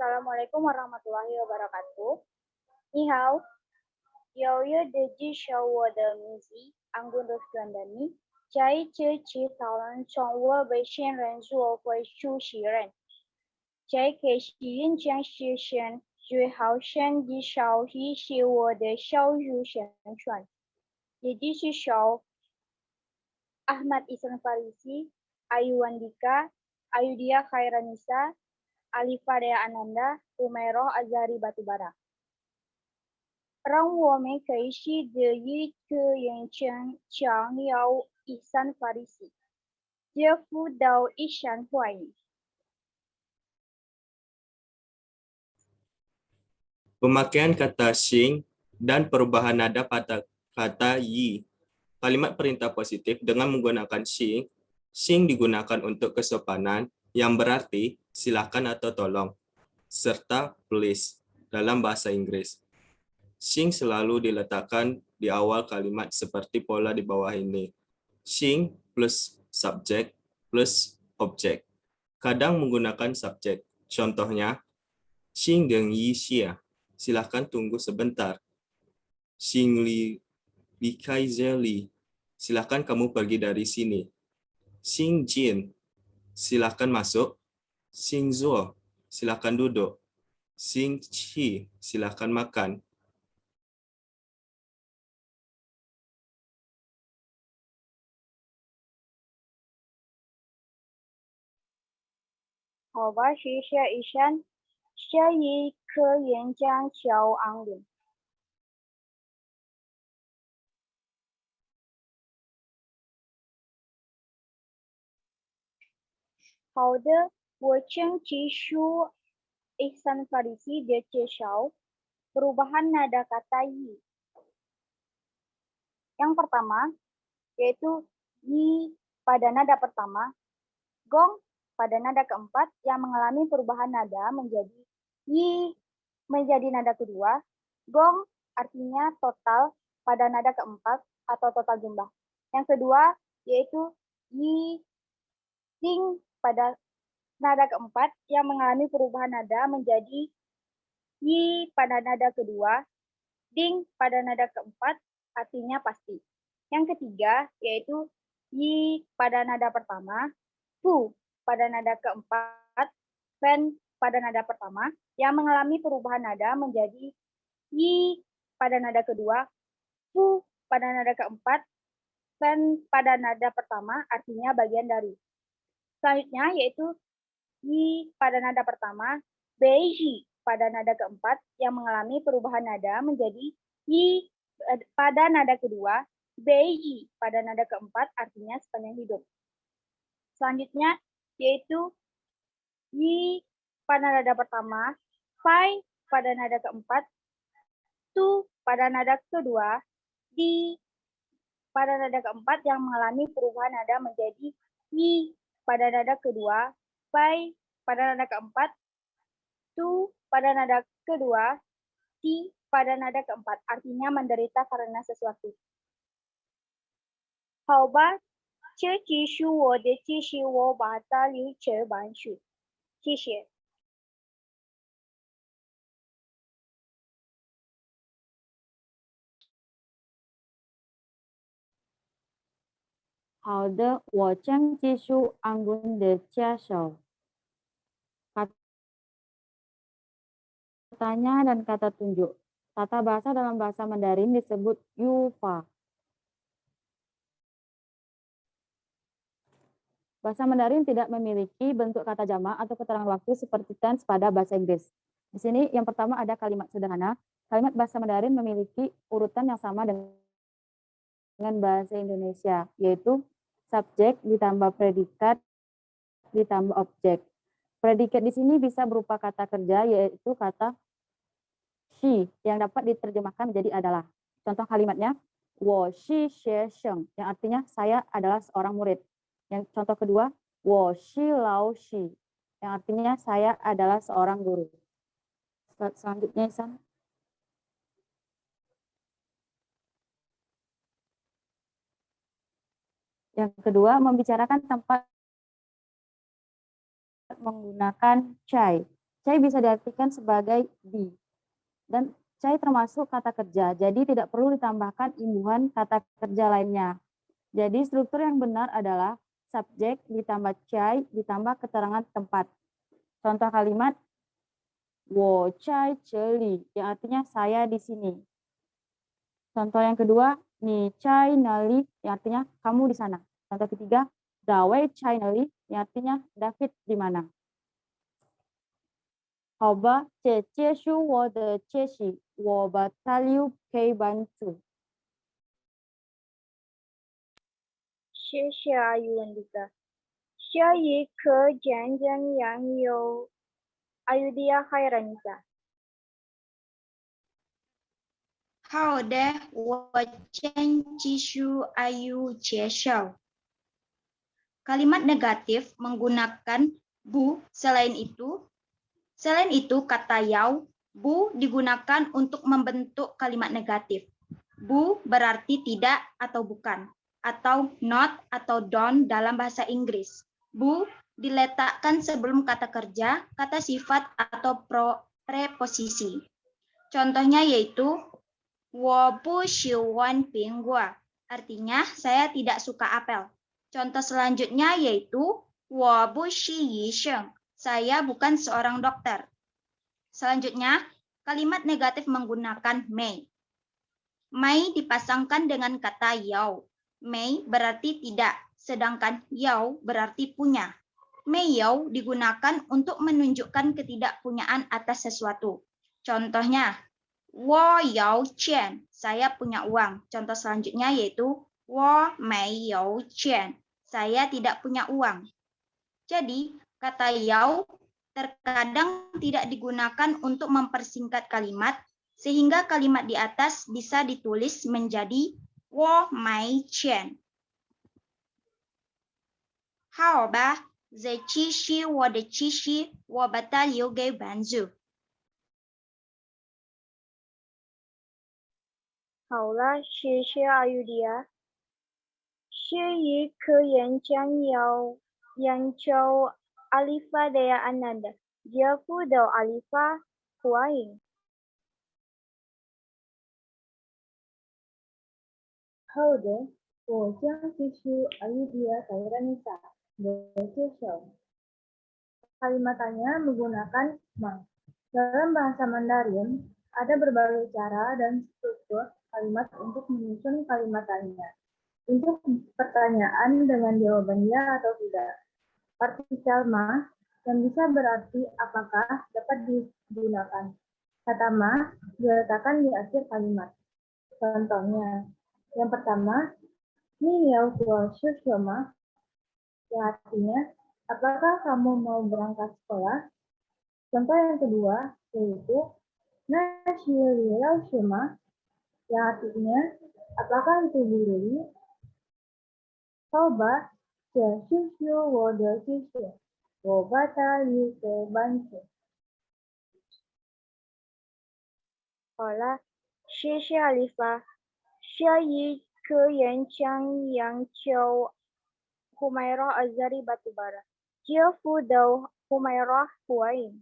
Assalamualaikum warahmatullahi wabarakatuh. Ni hao, 6月的记小我的名字，安gundos Gandani，在这次讨论中，我被选人做为书写人。这个新人将实现最好胜的小语选传，也就是小 Ahmad Ihsan Farisi, Ayu Wandika, Ayudhya Khairanisa, Alifa Dea Ananda, Umairoh Azhari Batubara. 让我们开始第一个演讲，讲了 Ihsan Farisi. Dia Fudau Ihsan Huayi. Pemakaian kata xing dan perubahan nada pada kata yi. Kalimat perintah positif dengan menggunakan xing. Xing digunakan untuk kesopanan yang berarti silakan atau tolong, serta please dalam bahasa Inggris. Xing selalu diletakkan di awal kalimat seperti pola di bawah ini. Xing plus subjek plus objek. Kadang menggunakan subjek. Contohnya, xing deng yi xia. Silakan tunggu sebentar. Xing li kai zeli. Silakan kamu pergi dari sini. Xing jin. Silakan masuk. Xing zuo. Silakan duduk. Xing qi. Silakan makan. 好吧，谢谢 Ihsan。下一个演讲乔安伦。好的，我将继续 Ihsan Farisi dia 介绍 perubahan nada kata yi. Yang pertama, yaitu yi pada nada pertama, gong pada nada keempat yang mengalami perubahan nada menjadi yi menjadi nada kedua, gong artinya total pada nada keempat atau total jumlah. Yang kedua, yaitu yi ding pada nada keempat yang mengalami perubahan nada menjadi yi pada nada kedua, ding pada nada keempat artinya pasti. Yang ketiga, yaitu yi pada nada pertama, fu pada nada keempat, fen pada nada pertama, yang mengalami perubahan nada menjadi yi pada nada kedua, fu pada nada keempat, fen pada nada pertama artinya bagian dari. Selanjutnya yaitu yi pada nada pertama, beiji pada nada keempat yang mengalami perubahan nada menjadi yi pada nada kedua, beiji pada nada keempat artinya sepanjang hidup. Selanjutnya yaitu yi pada nada pertama, fai pada nada keempat, tu pada nada kedua, di pada nada keempat yang mengalami perubahan nada menjadi yi pada nada kedua, fai pada nada keempat, tu pada nada kedua, di pada nada keempat artinya menderita karena sesuatu. 好吧，这继续我的介绍完毕，谢谢。好的，我将继续Anggun的介绍。Kata tanya dan kata tunjuk. Tata bahasa dalam bahasa Mandarin disebut yufa. Bahasa Mandarin tidak memiliki bentuk kata jamak atau keterangan waktu seperti tense pada bahasa Inggris. Di sini yang pertama ada kalimat sederhana. Kalimat bahasa Mandarin memiliki urutan yang sama dengan bahasa Indonesia, yaitu subjek ditambah predikat ditambah objek. Predikat di sini bisa berupa kata kerja, yaitu kata shi yang dapat diterjemahkan menjadi adalah. Contoh kalimatnya, 我是学生, yang artinya saya adalah seorang murid. Yang contoh kedua, 我是老师, yang artinya saya adalah seorang guru. Selanjutnya, Ihsan. Yang kedua, membicarakan tempat menggunakan cai. Cai bisa diartikan sebagai di. Dan cai termasuk kata kerja, jadi tidak perlu ditambahkan imbuhan kata kerja lainnya. Jadi struktur yang benar adalah subjek ditambah cai ditambah keterangan tempat. Contoh kalimat, 我在这里, yang artinya saya di sini. Contoh yang kedua, 你在哪里, yang artinya kamu di sana. Contoh ketiga, 大卫在哪里, yang artinya David di mana. 好吧，这就是我的解释，我把它留给班主。谢谢阿姨文迪的。下一课讲讲养有Ayudhya Khairanisa。好的，我将继续ayu介绍. Kalimat negatif menggunakan bu. Selain itu kata yau, bu digunakan untuk membentuk kalimat negatif. Bu berarti tidak atau bukan, atau not atau don't dalam bahasa Inggris. Bu diletakkan sebelum kata kerja, kata sifat atau preposisi. Contohnya yaitu 我不喜欢苹果, artinya saya tidak suka apel. Contoh selanjutnya yaitu 我不是医生, saya bukan seorang dokter. Selanjutnya, kalimat negatif menggunakan may. May dipasangkan dengan kata yao. May berarti tidak, sedangkan yao berarti punya. May yao digunakan untuk menunjukkan ketidakpunyaan atas sesuatu. Contohnya, 我有钱, saya punya uang. Contoh selanjutnya yaitu 我没有钱, saya tidak punya uang. Jadi, kata yao terkadang tidak digunakan untuk mempersingkat kalimat, sehingga kalimat di atas bisa ditulis menjadi 我没钱. 好吧，这其实我的知识，我把它留给班主。好了，谢谢阿尤迪亚。下一课演讲要研究阿里法的安南的，dia do Alifa Huaing。好的，我将继续阿尤迪亚Khairanisa的介绍。Kalimatannya menggunakan ma. Dalam bahasa Mandarin, ada berbagai cara dan struktur kalimat untuk menyusun kalimatannya. Untuk pertanyaan dengan jawaban ya atau tidak, partikel ma yang bisa berarti apakah dapat digunakan. Kata ma diletakkan di akhir kalimat. Contohnya, yang pertama, ni yao guo shu ma, yang artinya, apakah kamu mau berangkat sekolah? Contoh yang kedua, yaitu, na xi li yao shu ma, yang artinya, apakah itu guru? 好吧，这就是我的知识，我把它留给班主。好了，谢谢阿丽法。下一课演讲研究 Humairah Azhari Batubara. Dia do Humairah Huain.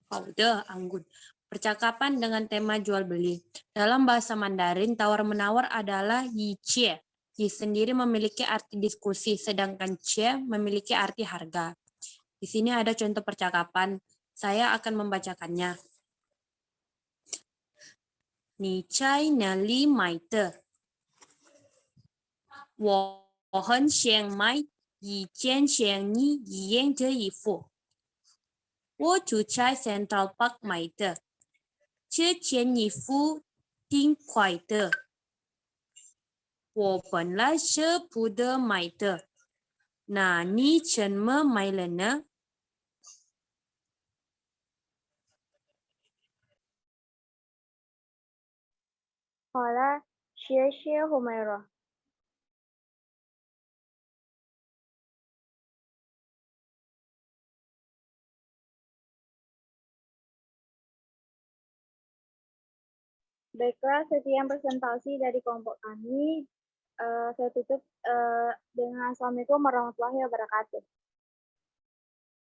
好的, Anggun. Percakapan dengan tema jual beli. Dalam bahasa Mandarin, tawar-menawar adalah yi jie. Yi sendiri memiliki arti diskusi, sedangkan jie memiliki arti harga. Di sini ada contoh percakapan. Saya akan membacakannya. Ni cai na li mai de. 我很想买一件像你一样的衣服。我就在 Central Park 买的。这件衣服挺快的。我本来舍不得买的。那你怎么买了呢？好了，谢谢 Humairah. Baiklah, sekian presentasi dari kelompok kami. Saya tutup dengan Assalamualaikum warahmatullahi wabarakatuh.